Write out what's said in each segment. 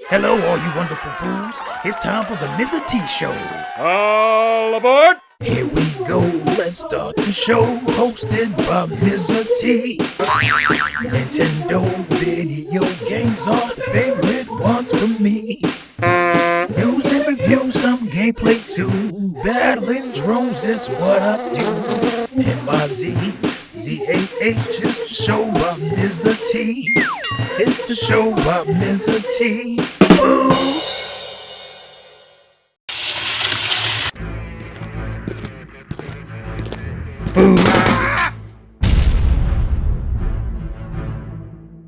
Hello, all you wonderful fools. It's time for the Mizzah Tee show. All aboard! Here we go, let's start the show. Hosted by Mizzah Tee. Nintendo video games are the favorite ones for me. News and reviews, some gameplay too. Battling drones is what I do. M-I-Z-Z-A-H is the show by Mizzah Tee. It's the show by Mizzah Tee.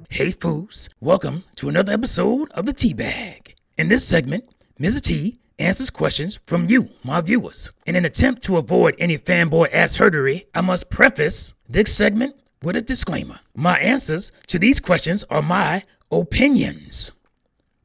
Hey foos, welcome to another episode of the Tea Bag. In this segment, Mizzah Tee answers questions from you, my viewers. In an attempt to avoid any fanboy assherdery, I must preface this segment with a disclaimer. My answers to these questions are my opinions.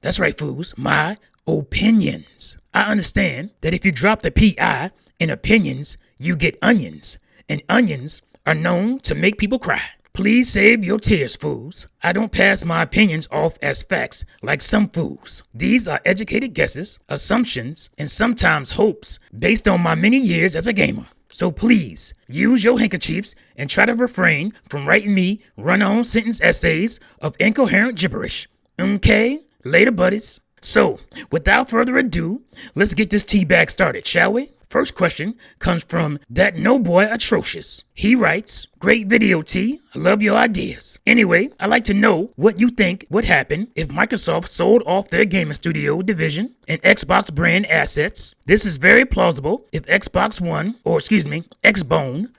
That's right, foos, my opinions. I understand that if you drop the P-I in opinions, you get onions, and onions are known to make people cry. Please save your tears, fools. I don't pass my opinions off as facts like some fools. These are educated guesses, assumptions, and sometimes hopes based on my many years as a gamer. So please, use your handkerchiefs and try to refrain from writing me run-on sentence essays of incoherent gibberish. Okay? Later, buddies. So, without further ado, let's get this tea bag started, shall we? First question comes from That No Boy Atrocious. He writes, "Great video, T. I love your ideas. Anyway, I'd like to know what you think would happen if Microsoft sold off their gaming studio division and Xbox brand assets. This is very plausible if Xbone,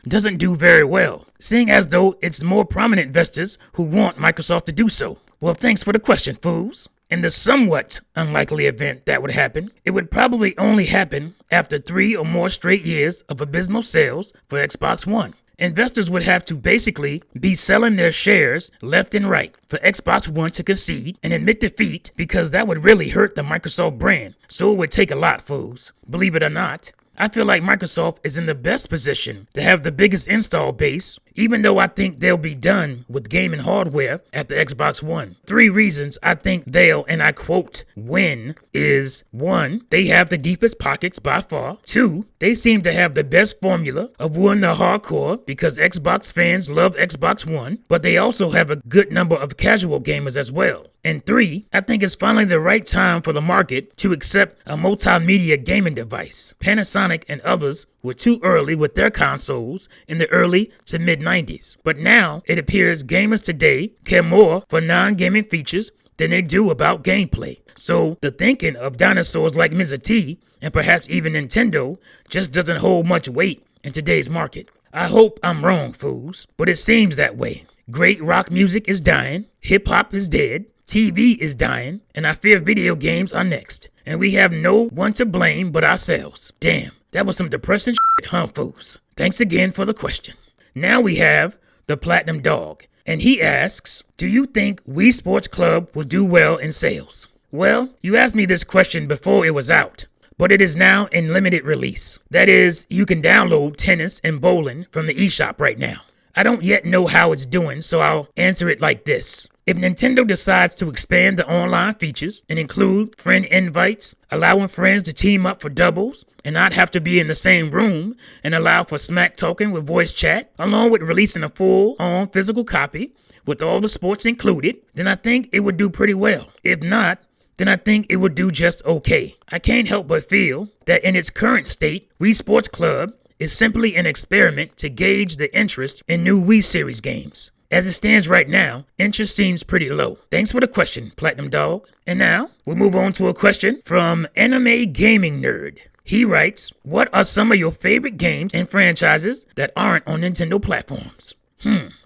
doesn't do very well, seeing as though it's more prominent investors who want Microsoft to do so. Well, thanks for the question, fools. In the somewhat unlikely event that would happen, it would probably only happen after 3 or more straight years of abysmal sales for Xbox One. Investors would have to basically be selling their shares left and right for Xbox One to concede and admit defeat, because that would really hurt the Microsoft brand. So it would take a lot, fools. Believe it or not. I feel like Microsoft is in the best position to have the biggest install base, even though I think they'll be done with gaming hardware at the Xbox One. 3 reasons I think they'll, and I quote, win is: 1, they have the deepest pockets by far. 2, they seem to have the best formula of wooing the hardcore because Xbox fans love Xbox One, but they also have a good number of casual gamers as well. And 3, I think it's finally the right time for the market to accept a multimedia gaming device. Panasonic and others were too early with their consoles in the early to mid-90s. But now it appears gamers today care more for non-gaming features than they do about gameplay. So the thinking of dinosaurs like Mizzah Tee and perhaps even Nintendo just doesn't hold much weight in today's market. I hope I'm wrong, fools, but it seems that way. Great rock music is dying, hip-hop is dead, TV is dying, and I fear video games are next. And we have no one to blame but ourselves. Damn, that was some depressing shit, huh, fools? Thanks again for the question. Now we have the Platinum Dog, and he asks, do you think Wii Sports Club will do well in sales? Well, you asked me this question before it was out, but it is now in limited release. That is, you can download tennis and bowling from the eShop right now. I don't yet know how it's doing, so I'll answer it like this. If Nintendo decides to expand the online features and include friend invites, allowing friends to team up for doubles and not have to be in the same room, and allow for smack talking with voice chat, along with releasing a full-on physical copy with all the sports included, then I think it would do pretty well. If not, then I think it would do just okay. I can't help but feel that in its current state, Wii Sports Club is simply an experiment to gauge the interest in new Wii series games. As it stands right now, interest seems pretty low. Thanks for the question, Platinum Dog. And now, we'll move on to a question from Anime Gaming Nerd. He writes, what are some of your favorite games and franchises that aren't on Nintendo platforms?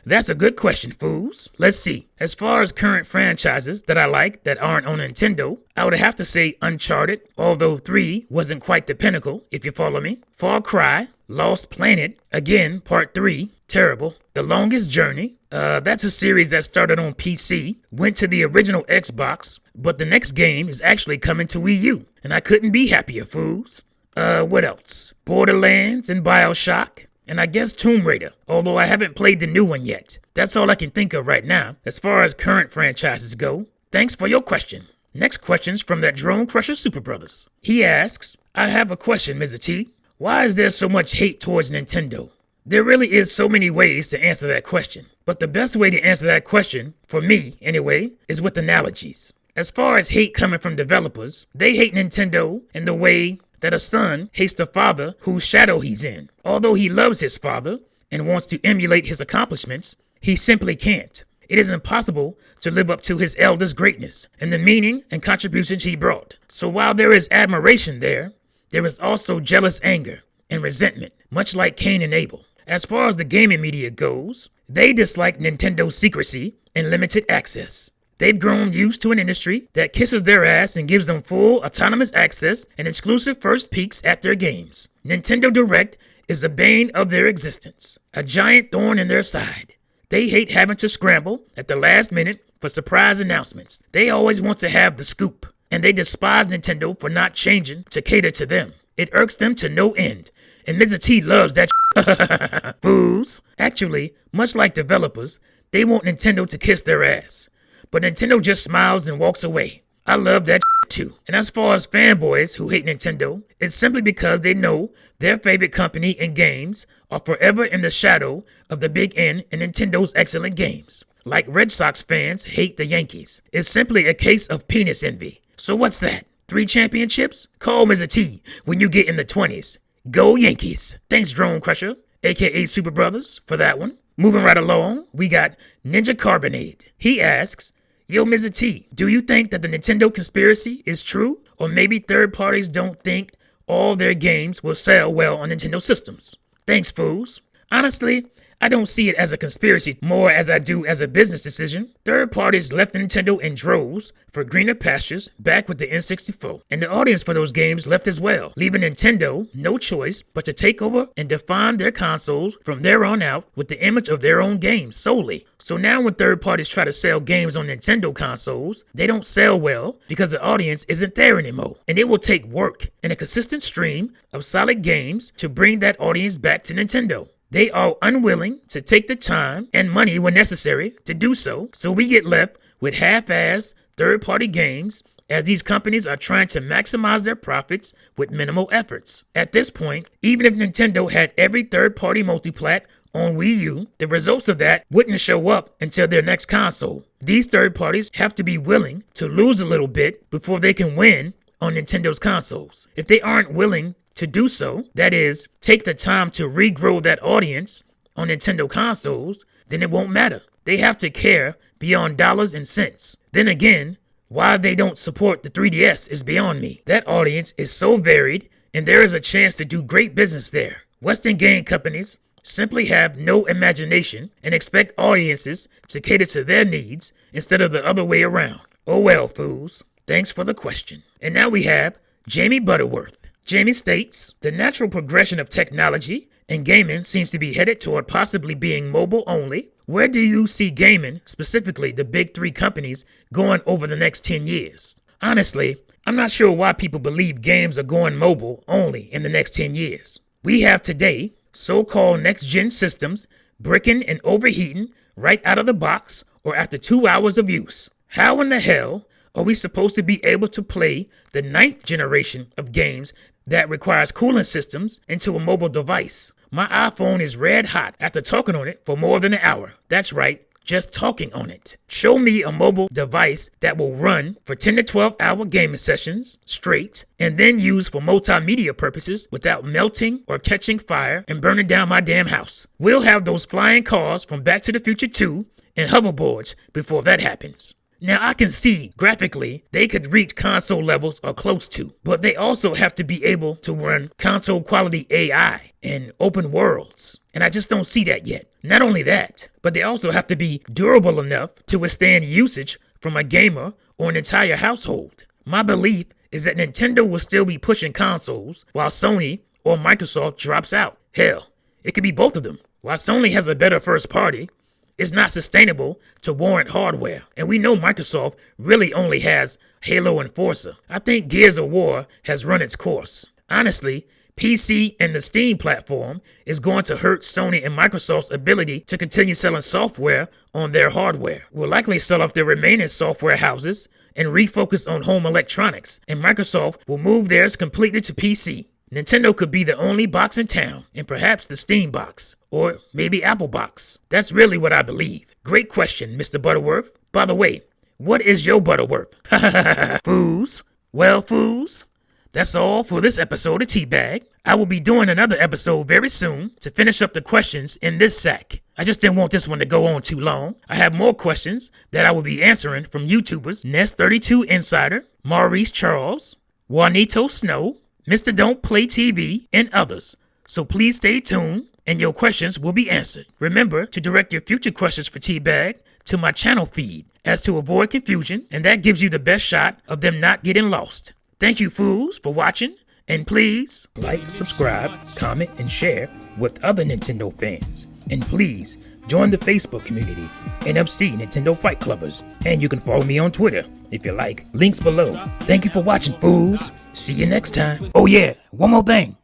That's a good question, fools. Let's see. As far as current franchises that I like that aren't on Nintendo, I would have to say Uncharted, although 3 wasn't quite the pinnacle, if you follow me. Far Cry, Lost Planet, again, Part 3, terrible. The Longest Journey, that's a series that started on PC, went to the original Xbox, but the next game is actually coming to Wii U, and I couldn't be happier, fools. What else? Borderlands and BioShock. And I guess Tomb Raider, although I haven't played the new one yet. That's all I can think of right now, as far as current franchises go. Thanks for your question. Next question's from that Drone Crusher Super Brothers. He asks, I have a question, Mizzah Tee. Why is there so much hate towards Nintendo? There really is so many ways to answer that question. But the best way to answer that question, for me anyway, is with analogies. As far as hate coming from developers, they hate Nintendo in the way that a son hates the father whose shadow he's in. Although he loves his father and wants to emulate his accomplishments, he simply can't. It is impossible to live up to his elder's greatness and the meaning and contributions he brought. So while there is admiration there is also jealous anger and resentment, much like Cain and Abel. As far as the gaming media goes, they dislike Nintendo's secrecy and limited access. They've grown used to an industry that kisses their ass and gives them full autonomous access and exclusive first peeks at their games. Nintendo Direct is the bane of their existence, a giant thorn in their side. They hate having to scramble at the last minute for surprise announcements. They always want to have the scoop, and they despise Nintendo for not changing to cater to them. It irks them to no end, and Mizzah Tee loves that fools. Actually, much like developers, they want Nintendo to kiss their ass. But Nintendo just smiles and walks away. I love that too. And as far as fanboys who hate Nintendo, it's simply because they know their favorite company and games are forever in the shadow of the big N and Nintendo's excellent games. Like Red Sox fans hate the Yankees. It's simply a case of penis envy. So what's that? 3 championships? Call Mizzah Tee when you get in the 20s. Go Yankees. Thanks, Drone Crusher, aka Super Brothers, for that one. Moving right along, we got Ninja Carbonated. He asks, Yo, Mizzah Tee, do you think that the Nintendo conspiracy is true? Or maybe third parties don't think all their games will sell well on Nintendo systems? Thanks, fools. Honestly, I don't see it as a conspiracy more as I do as a business decision. Third parties left Nintendo in droves for greener pastures back with the N64. And the audience for those games left as well, leaving Nintendo no choice but to take over and define their consoles from there on out with the image of their own games solely. So now when third parties try to sell games on Nintendo consoles, they don't sell well because the audience isn't there anymore. And it will take work and a consistent stream of solid games to bring that audience back to Nintendo. They are unwilling to take the time and money when necessary to do so, so we get left with half-assed third-party games as these companies are trying to maximize their profits with minimal efforts. At this point, even if Nintendo had every third-party multiplat on Wii U, the results of that wouldn't show up until their next console. These third parties have to be willing to lose a little bit before they can win on Nintendo's consoles. If they aren't willing to do so, that is, take the time to regrow that audience on Nintendo consoles, then it won't matter. They have to care beyond dollars and cents. Then again, why they don't support the 3DS is beyond me. That audience is so varied, and there is a chance to do great business there. Western game companies simply have no imagination and expect audiences to cater to their needs instead of the other way around. Oh well, fools. Thanks for the question. And now we have Jamie Butterworth. Jamie states, the natural progression of technology and gaming seems to be headed toward possibly being mobile only. Where do you see gaming, specifically the big 3 companies, going over the next 10 years? Honestly, I'm not sure why people believe games are going mobile only in the next 10 years. We have today so-called next-gen systems bricking and overheating right out of the box or after 2 hours of use. How in the hell are we supposed to be able to play the 9th generation of games that requires cooling systems into a mobile device? My iPhone is red hot after talking on it for more than an hour. That's right, just talking on it. Show me a mobile device that will run for 10 to 12 hour gaming sessions straight and then use for multimedia purposes without melting or catching fire and burning down my damn house. We'll have those flying cars from Back to the Future 2 and hoverboards before that happens. Now I can see graphically they could reach console levels or close to, but they also have to be able to run console quality AI and open worlds. And I just don't see that yet. Not only that, but they also have to be durable enough to withstand usage from a gamer or an entire household. My belief is that Nintendo will still be pushing consoles while Sony or Microsoft drops out. Hell, it could be both of them. While Sony has a better first party, it's not sustainable to warrant hardware. And we know Microsoft really only has Halo and Forza. I think Gears of War has run its course. Honestly, PC and the Steam platform is going to hurt Sony and Microsoft's ability to continue selling software on their hardware. Will likely sell off their remaining software houses and refocus on home electronics, and Microsoft will move theirs completely to PC. Nintendo could be the only box in town, and perhaps the Steam box, or maybe Apple box. That's really what I believe. Great question, Mr. Butterworth. By the way, what is your Butterworth? Foos. Well, foos, that's all for this episode of Teabag. I will be doing another episode very soon to finish up the questions in this sack. I just didn't want this one to go on too long. I have more questions that I will be answering from YouTubers Nest32 Insider, Maurice Charles, Juanito Snow, Mr. Don't Play TV, and others. So please stay tuned and your questions will be answered. Remember to direct your future questions for Teabag to my channel feed as to avoid confusion, and that gives you the best shot of them not getting lost. Thank you, fools, for watching, and please like, subscribe, comment, and share with other Nintendo fans. And please join the Facebook community, NFC Nintendo Fight Clubbers, and you can follow me on Twitter if you like. Links below. Thank you for watching, fools. See you next time. Oh yeah, one more thing.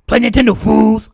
Play Nintendo, fools.